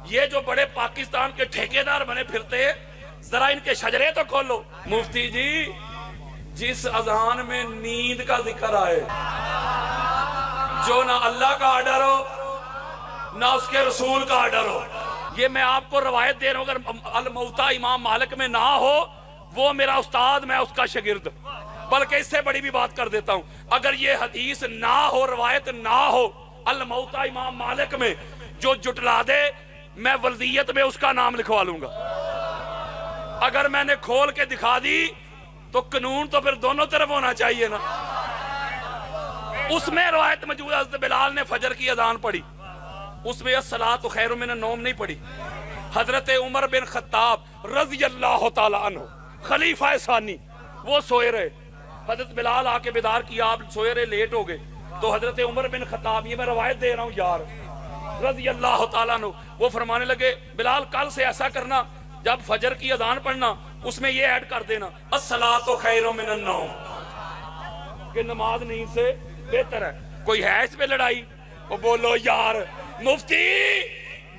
یہ جو بڑے پاکستان کے ٹھیکیدار بنے پھرتے ہیں، ذرا ان کے شجرے تو کھولو۔ مفتی جی، جس اذان میں نیند کا ذکر آئے، جو نہ اللہ کا آرڈر ہو نہ اس کے رسول کا آرڈر ہو، یہ میں آپ کو روایت دے رہا ہوں، اگر الموتا امام مالک میں نہ ہو، وہ میرا استاد، میں اس کا شاگرد۔ بلکہ اس سے بڑی بھی بات کر دیتا ہوں، اگر یہ حدیث نہ ہو، روایت نہ ہو الموتا امام مالک میں، جو جٹلا دے، میں ولدیت میں اس کا نام لکھوا لوں گا۔ اگر میں نے کھول کے دکھا دی تو قانون تو پھر دونوں طرف ہونا چاہیے نا۔ اس میں روایت موجود ہے، حضرت بلال نے فجر کی اذان پڑھی، اس میں الصلاۃ خیر من النوم نہیں پڑھی۔ حضرت عمر بن خطاب رضی اللہ تعالیٰ عنہ، خلیفہ ثانی، وہ سوئے رہے، حضرت بلال آ کے بیدار کیا، آپ سوئے رہے، لیٹ ہو گئے، تو حضرت عمر بن خطاب، یہ میں روایت دے رہا ہوں یار، رضی اللہ تعالیٰ عنہ، وہ فرمانے لگے بلال کل سے ایسا کرنا، جب فجر کی اذان پڑھنا اس میں یہ ایڈ کر دینا الصلاۃ خیر من النوم، کہ نماز نیند سے بہتر ہے۔ کوئی ہے اس پہ لڑائی؟ وہ بولو یار، مفتی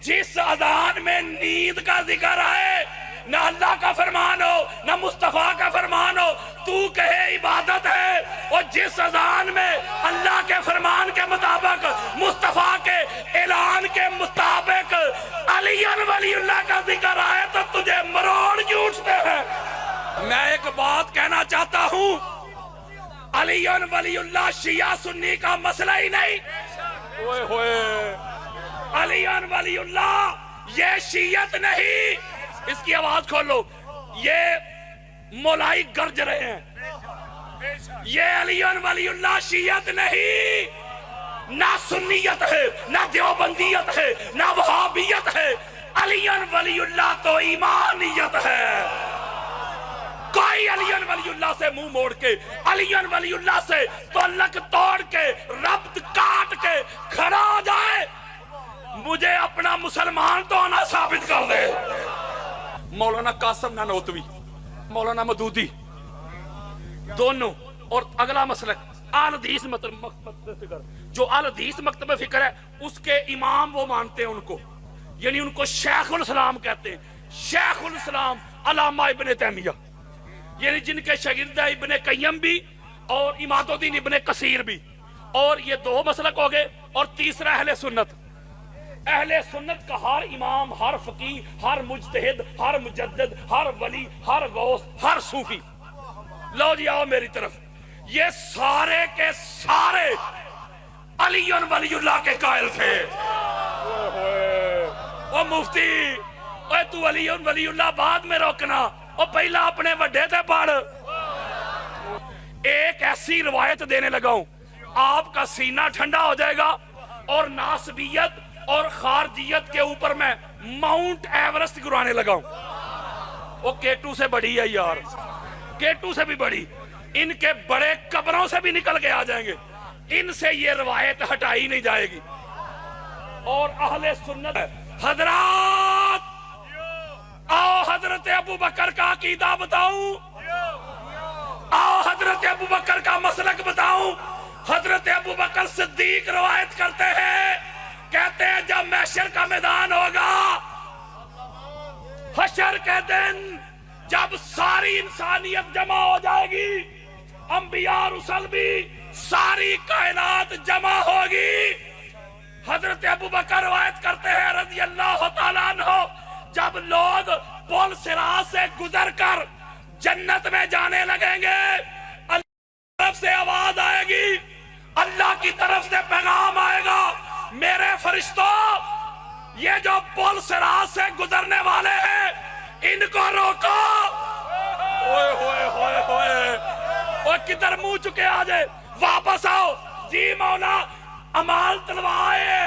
جس اذان میں نیند کا ذکر آئے، نہ اللہ کا فرمان ہو نہ مصطفیٰ کا فرمان ہو، تو کہے عبادت ہے، اور جس اذان میں اللہ کے فرمان کے مطابق، مصطفیٰ کے اعلان کے مطابق علی ولی اللہ کا ذکر آئے تو تجھے مروڑ کیوں اٹھتے ہیں؟ میں ایک بات کہنا چاہتا ہوں، علی ولی اللہ شیعہ سنی کا مسئلہ ہی نہیں، ہوئے ہوئے علی ولی اللہ یہ شیعت نہیں، اس کی آواز کھولو، یہ مولائی گرج رہے ہیں، یہ علی ولی اللہ شیعت نہیں، نہ سنیت ہے نہ دیوبندیت ہے نہ وہابیت ہے، علی ولی اللہ تو ایمانیت ہے۔ کوئی علی ولی اللہ سے منہ موڑ کے، علی ولی اللہ سے تعلق توڑ کے، ربط کاٹ کے کھڑا ہو جائے، مجھے اپنا مسلمان تو آنا ثابت کر دے۔ مولانا قاسم نانوتوی، مولانا مدودی، دونوں، اور اگلا مسلک اہل حدیث مکتب فکر، جو اہل حدیث مکتب فکر ہے اس کے امام وہ مانتے ہیں ان کو، یعنی ان کو شیخ الاسلام کہتے ہیں، شیخ الاسلام علامہ ابن تیمیہ، یعنی جن کے شاگرد ہیں ابن قیم بھی اور اماد الدین ابن کثیر بھی، اور یہ دو مسلک ہو گئے، اور تیسرا اہل سنت۔ اہل سنت کا ہر امام، ہر فقیہ، ہر مجتہد، ہر مجدد، ہر ولی، ہر غوث، ہر صوفی، لو جی آؤ میری طرف، یہ سارے کے سارے علی ولی اللہ کے قائل تھے۔ او مفتی، اے تو علی ولی اللہ بعد میں روکنا، اور پہلا اپنے وڈے تھے پڑھ۔ ایک ایسی روایت دینے لگا ہوں، آپ کا سینہ ٹھنڈا ہو جائے گا، اور ناسبیت اور خارجیت کے اوپر میں ماؤنٹ ایورسٹ گرانے لگا ہوں۔ وہ کیٹو سے بڑی ہے یار، کیٹو سے بھی بڑی، ان کے بڑے قبروں سے بھی نکل کے آ جائیں گے، ان سے یہ روایت ہٹائی نہیں جائے گی۔ اور اہل سنت حضرات، آؤ حضرت ابو بکر کا عقیدہ بتاؤں، آؤ حضرت ابو بکر کا مسلک بتاؤں۔ حضرت ابو بکر صدیق روایت کرتے ہیں، کہتے ہیں جب محشر کا میدان ہوگا، حشر کے دن جب ساری انسانیت جمع ہو جائے گی، انبیاء رسل بھی، ساری کائنات جمع ہوگی، حضرت ابو بکر روایت کرتے ہیں رضی اللہ تعالیٰ عنہ، جب لوگ پل صراط سے گزر کر جنت میں جانے لگیں گے، اللہ کی طرف سے آواز آئے گی، اللہ کی طرف سے پیغام آئے گا، میرے فرشتوں، یہ جو پل صراط سے گزرنے والے ہیں ان کو روکو۔ اوئے ہوئے ہوئے ہوئے، اور کدھر منہ چکے آجے، واپس آؤ جی مولا، امال تلوائے،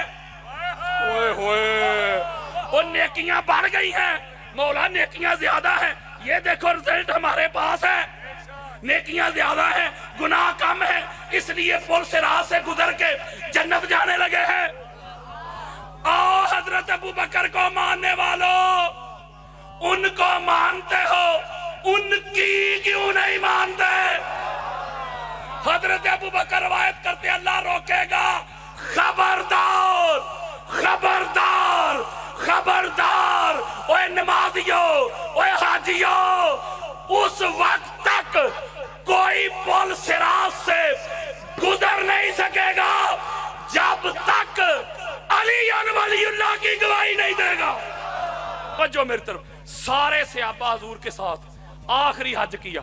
اوئے ہوئے، اور نیکیاں بڑھ گئی ہیں، مولا نیکیاں زیادہ ہیں، یہ دیکھو رزلٹ ہمارے پاس ہے، نیکیاں زیادہ ہیں گناہ کم ہیں، اس لیے پل صراط سے گزر کے جنت جانے لگے ہیں۔ آؤ حضرت ابو بکر کو ماننے والوں، ان کو مانتے ہو، ان کی کیوں نہیں مانتے؟ حضرت ابو بکر روایت کرتے اللہ روکے گا، خبردار خبردار خبردار وقت تک کوئی پل صراط سے گزر نہیں سکے گا جب تک علی ولی اللہ کی گواہی نہیں دے گا۔ جو میری طرف سارے صحابہ حضور کے ساتھ آخری حج کیا،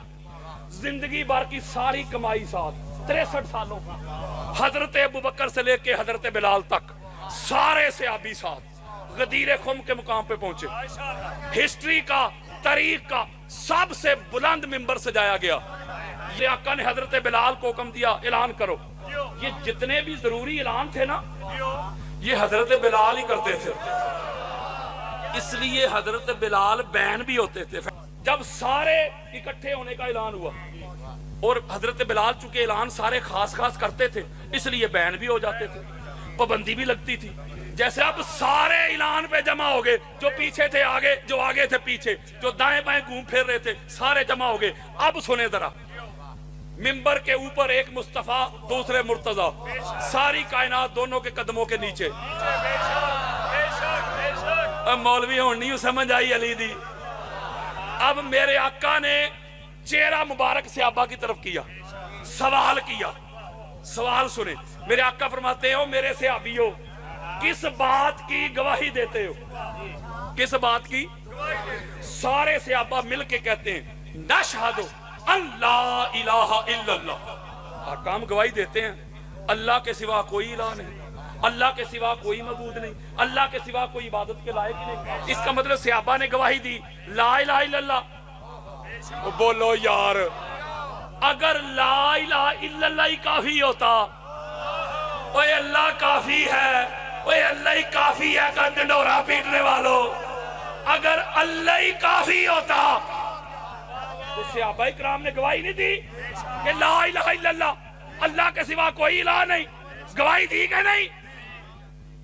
زندگی بھر کی ساری کمائی ساتھ 63 سالوں کا، حضرت ابوبکر سے لے کے حضرت بلال تک سارے صحابی ساتھ غدیر خم کے مقام پہ پہنچے۔ ہسٹری کا، تاریخ کا سب سے بلند ممبر سجایا گیا۔ یہ آقا نے حضرت بلال کو حکم دیا اعلان کرو۔ یہ جتنے بھی ضروری اعلان تھے نا یہ حضرت بلال ہی کرتے تھے، اس لیے حضرت بلال بین بھی ہوتے تھے۔ جب سارے اکٹھے ہونے کا اعلان ہوا اور حضرت بلال چونکہ اعلان سارے خاص خاص کرتے تھے اس لیے بین بھی ہو جاتے تھے، پابندی بھی لگتی تھی۔ جیسے اب سارے اعلان پہ جمع ہو گئے، جو پیچھے تھے آگے، جو آگے تھے پیچھے، جو دائیں بائیں گھوم پھر رہے تھے سارے جمع ہو گئے۔ اب سنیں ذرا، ممبر کے اوپر ایک مصطفیٰ دوسرے مرتضیٰ، ساری کائنات دونوں کے قدموں کے نیچے۔ اب مولوی ہوں نہیں سمجھ آئی علی دی۔ اب میرے آقا نے چہرہ مبارک صحابہ کی طرف کیا، سوال کیا۔ سوال سنیں، میرے آقا فرماتے ہو میرے صحابیوں کس بات کی گواہی دیتے ہو؟ کس بات کی؟ سارے صحابہ مل کے کہتے ہیں نشہد ان لا الہ الا اللہ۔ آقا ہم گواہی دیتے ہیں اللہ کے سوا کوئی الہ نہیں، اللہ کے سوا کوئی معبود نہیں، اللہ کے سوا کوئی عبادت کے لائق نہیں۔ اس کا مطلب صحابہ نے گواہی دی لا الہ الا اللہ۔ بولو یار، اگر لا الہ الا اللہ ہی کافی ہوتا، اوے اللہ کافی ہے، اوے اللہ ہی کافی ہے کا ڈنڈورا پیٹنے والوں، اگر اللہ ہی کافی ہوتا تو صحابہ کرام نے گواہی نہیں دی کہ لا الہ الا اللہ، اللہ کے سوا کوئی الہ نہیں؟ گواہی دی کہ نہیں؟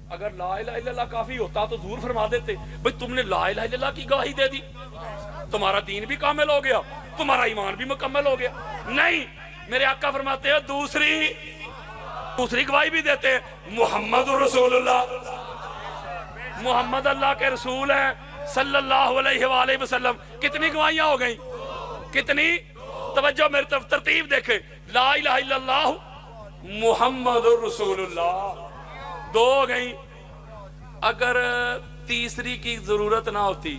اگر لا الہ الا اللہ کافی ہوتا تو ظہور فرما دیتے بھئی تم نے لا الہ الا اللہ کی گواہی دے دی، تمہارا دین بھی کامل ہو گیا، تمہارا ایمان بھی مکمل ہو گیا۔ نہیں، میرے آقا فرماتے ہیں دوسری گواہی بھی دیتے ہیں، محمد رسول اللہ، محمد اللہ کے رسول ہیں صلی اللہ علیہ وآلہ وسلم۔ کتنی گواہیاں ہو گئیں؟ کتنی؟ توجہ میری طرف، ترتیب دیکھیں، لا الہ الا اللہ محمد رسول اللہ، دو ہو گئیں۔ اگر تیسری کی ضرورت نہ ہوتی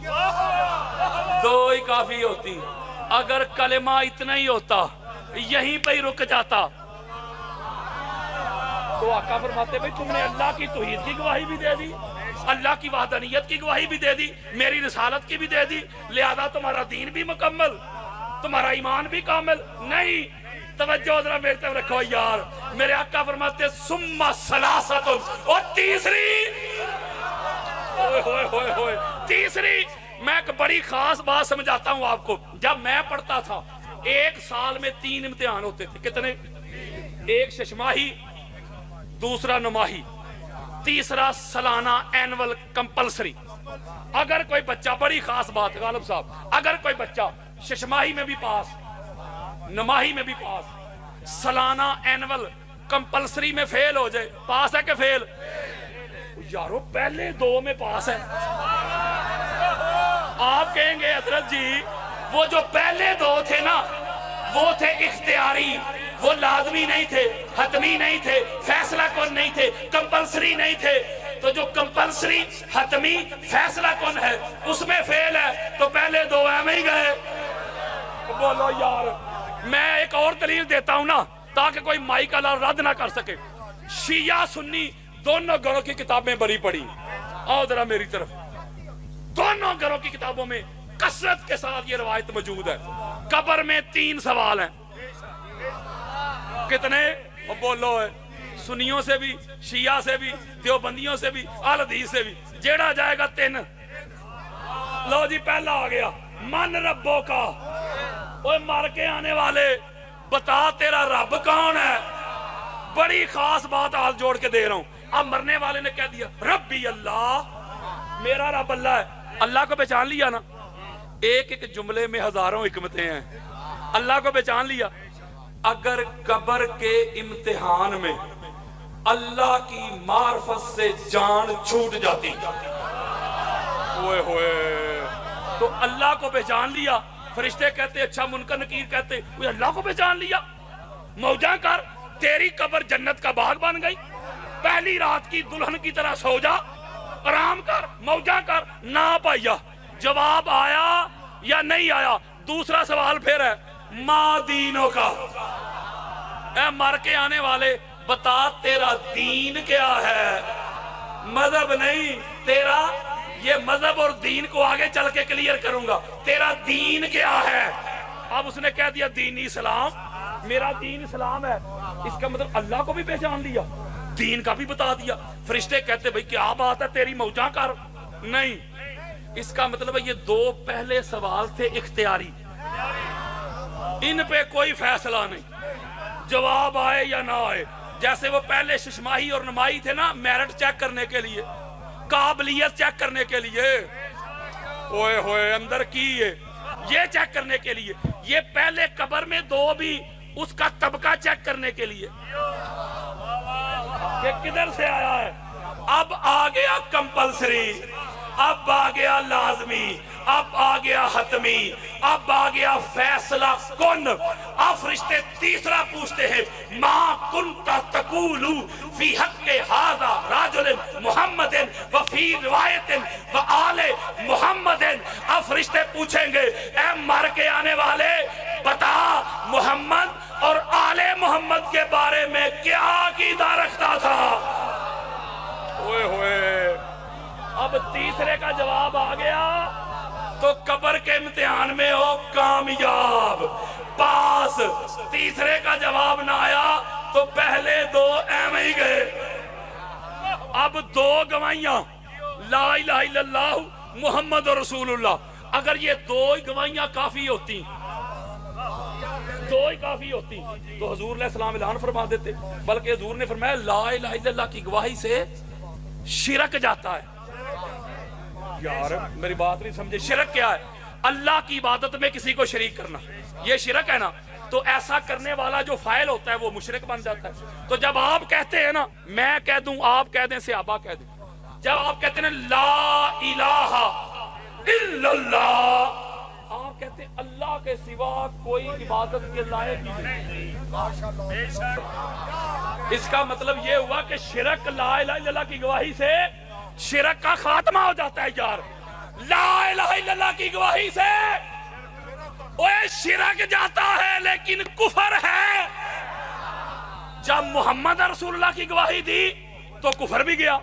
دو ہی کافی ہوتی، اگر کلمہ اتنا ہی ہوتا یہیں پہ ہی رک جاتا تو آقا فرماتے بھئی تم نے اللہ کی توحید کی گواہی بھی دے دی، اللہ کی وحدانیت کی گواہی بھی دے دی، میری رسالت کی بھی دے دی، لہذا تمہارا دین بھی مکمل، تمہارا ایمان بھی کامل۔ نہیں، توجہ ذرا میرے طرف رکھو یار، میرے آقا فرماتے ثم ثلاثۃ، اور تیسری میں ایک بڑی خاص بات سمجھاتا ہوں آپ کو۔ جب میں پڑھتا تھا ایک سال میں 3 امتحان ہوتے تھے۔ کتنے؟ ایک ششماہی، دوسرا نماہی، تیسرا سالانہ اینول کمپلسری۔ اگر کوئی بچہ، بڑی خاص بات غالب صاحب، اگر کوئی بچہ ششماہی میں بھی پاس، نماہی میں بھی پاس، سالانہ اینول کمپلسری میں فیل ہو جائے، پاس ہے کہ فیل؟ یارو پہلے 2 میں پاس ہے۔ آپ کہیں گے حضرت جی وہ جو پہلے 2 تھے نا وہ تھے اختیاری، وہ لازمی نہیں تھے، حتمی نہیں تھے، فیصلہ کن نہیں تھے، کمپلسری نہیں تھے۔ تو جو کمپلسری، حتمی، فیصلہ کن ہے اس میں فیل ہے تو پہلے 2 میں ہی گئے۔ بولو یار، میں ایک اور دلیل دیتا ہوں نا تاکہ کوئی مائی کا لال رد نہ کر سکے۔ شیعہ سنی دونوں گھروں کی کتابیں بری پڑی، آؤ ذرا میری طرف، دونوں گھروں کی کتابوں میں کثرت کے ساتھ یہ روایت موجود ہے۔ قبر میں 3 سوال ہیں۔ کتنے؟ بولو ہے، سنیوں سے بھی، شیعہ سے بھی، دیوبندیوں سے بھی، اہل حدیث سے بھی، جیڑا جائے گا 3۔ لو جی پہلا آ گیا، من ربوں کا، اوہ مر کے آنے والے بتا تیرا رب کون ہے؟ بڑی خاص بات ہاتھ جوڑ کے دے رہا ہوں۔ اب مرنے والے نے کہہ دیا ربی اللہ، میرا رب اللہ ہے۔ اللہ کو پہچان لیا نا؟ ایک ایک جملے میں ہزاروں حکمتیں ہیں۔ اللہ کو پہچان لیا۔ اگر قبر کے امتحان میں اللہ کی معرفت سے جان چھوٹ جاتی، ہوئے تو اللہ کو پہچان لیا، فرشتے کہتے اچھا، منکر نکیر کہتے وہ اللہ کو پہچان لیا، موجاں کر، تیری قبر جنت کا باغ بن گئی، پہلی رات کی دلہن کی طرح سو جا، آرام کر، موجاں کر، نہ پایا۔ جواب آیا یا نہیں آیا؟ دوسرا سوال پھر ہے ما دینوں کا، اے مر کے آنے والے بتا تیرا دین کیا ہے؟ مذہب نہیں تیرا، یہ مذہب اور دین کو آگے چل کے کلیئر کروں گا، تیرا دین کیا ہے؟ اب اس نے کہہ دیا دین اسلام، میرا دین اسلام ہے، اس کا مطلب اللہ کو بھی پہچان لیا، دین کا بھی بتا دیا۔ فرشتے کہتے بھئی کیا بات ہے تیری موجاں کر، نہیں، اس کا مطلب ہے یہ دو پہلے سوال تھے اختیاری، ان پہ کوئی فیصلہ نہیں، جواب آئے یا نہ آئے۔ جیسے وہ پہلے ششماہی اور نمائی تھے نا، میرٹ چیک کرنے کے لیے، قابلیت چیک کرنے کے لیے، اوئے ہوئے اندر کی یہ چیک کرنے کے لیے، یہ پہلے قبر میں دو بھی اس کا طبقہ چیک کرنے کے لیے کہ کدھر سے آیا ہے۔ اب آ گیا کمپلسری، اب آ گیا لازمی، اب آ گیا حتمی، اب آ گیا فیصلہ کن۔ اب فرشتے تیسرا پوچھتے ہیں ما کنت تقول فی حق ھذا رجل محمد وفی روایت وآل محمد۔ اب فرشتے پوچھیں گے اے مر کے آنے والے بتا محمد اور آل محمد کے بارے میں کیا عقیدہ رکھتا تھا؟ ہوئے ہوئے اب تیسرے کا جواب آ گیا تو قبر کے امتحان میں ہو کامیاب، پاس۔ تیسرے کا جواب نہ آیا تو پہلے دو ایم ہی گئے۔ اب دو گواہیاں لا الہ الا اللہ محمد رسول اللہ، اگر یہ دو ہی گواہیاں کافی ہوتی، دو ہی کافی ہوتی تو حضور علیہ السلام اعلان فرما دیتے، بلکہ حضور نے فرمایا لا الہ الا اللہ کی گواہی سے شرک جاتا ہے۔ یار میری بات نہیں سمجھے، شرک کیا ہے؟ اللہ کی عبادت میں کسی کو شریک کرنا، یہ شرک ہے نا۔ تو ایسا کرنے والا جو فاعل ہوتا ہے وہ مشرک بن جاتا ہے۔ تو جب آپ کہتے ہیں نا، میں کہہ دوں آپ کہہ دیں صحابہ کہہ دیں، جب آپ کہتے ہیں لا الہ الا اللہ، آپ کہتے ہیں اللہ کے سوا کوئی عبادت کے لائق ہی نہیں، اس کا مطلب یہ ہوا کہ شرک لا الہ الا اللہ کی گواہی سے شرک کا خاتمہ ہو جاتا ہے۔ یار لا الہ الا اللہ کی گواہی سے اوے شرک جاتا ہے لیکن کفر ہے۔ جب محمد رسول اللہ کی گواہی دی تو کفر بھی گیا۔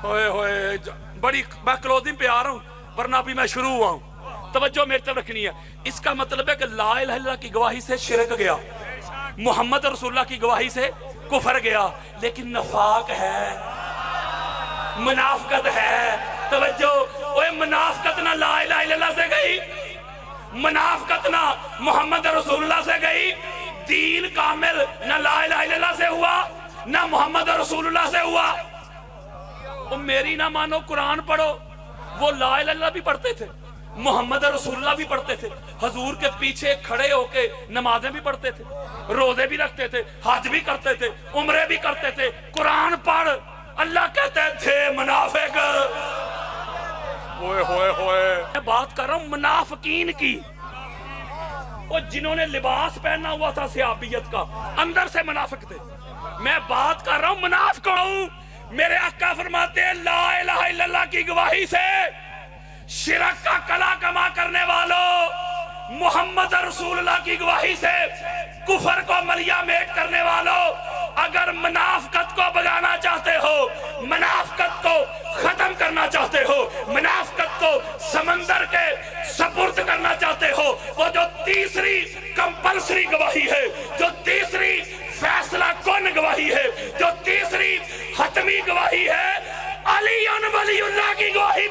ہوئے ہوئے بڑی میں کلوزنگ پہ آ رہا ہوں ورنہ بھی میں شروع ہوا ہوں، توجہ میری طرف رکھنی ہے۔ اس کا مطلب ہے کہ لا الہ الا اللہ کی گواہی سے شرک گیا، محمد رسول اللہ کی گواہی سے کفر گیا، لیکن نفاق ہے، منافقت ہے۔ توجہ، اوے منافقت نہ لا الہ الا اللہ سے گئی، منافقت نہ محمد رسول اللہ سے گئی، دین کامل نہ لا الہ الا اللہ سے ہوا نہ محمد رسول اللہ سے ہوا۔ تو میری نہ مانو، قرآن پڑھو، وہ لا الہ الا اللہ بھی پڑھتے تھے، محمد رسول اللہ بھی پڑھتے تھے، حضور کے پیچھے کھڑے ہو کے نمازیں بھی پڑھتے تھے، روزے بھی رکھتے تھے، حج بھی کرتے تھے، عمرے بھی کرتے تھے۔ قرآن پڑھ، اللہ کہتے تھے منافق۔ ہوئے ہوئے ہوئے میں بات کر رہا ہوں منافقین کی، وہ جنہوں نے لباس پہنا ہوا تھا صحابیت کا، اندر سے منافق تھے۔ میں بات کر رہا ہوں منافق ہوں۔ میرے آقا فرماتے ہیں لا الہ الا اللہ کی گواہی سے شرک کا کلا کما کرنے والوں، محمد رسول اللہ کی گواہی سے کفر کو ملیا میٹ کرنے والوں، اگر منافقت کو بگانا چاہتے ہو، منافقت کو ختم کرنا چاہتے ہو، منافقت کو سمندر کے سپرد کرنا چاہتے ہو، وہ جو تیسری کمپلسری گواہی ہے، جو تیسری فیصلہ کن گواہی ہے، جو تیسری حتمی گواہی ہے، علی ولی اللہ کی گواہی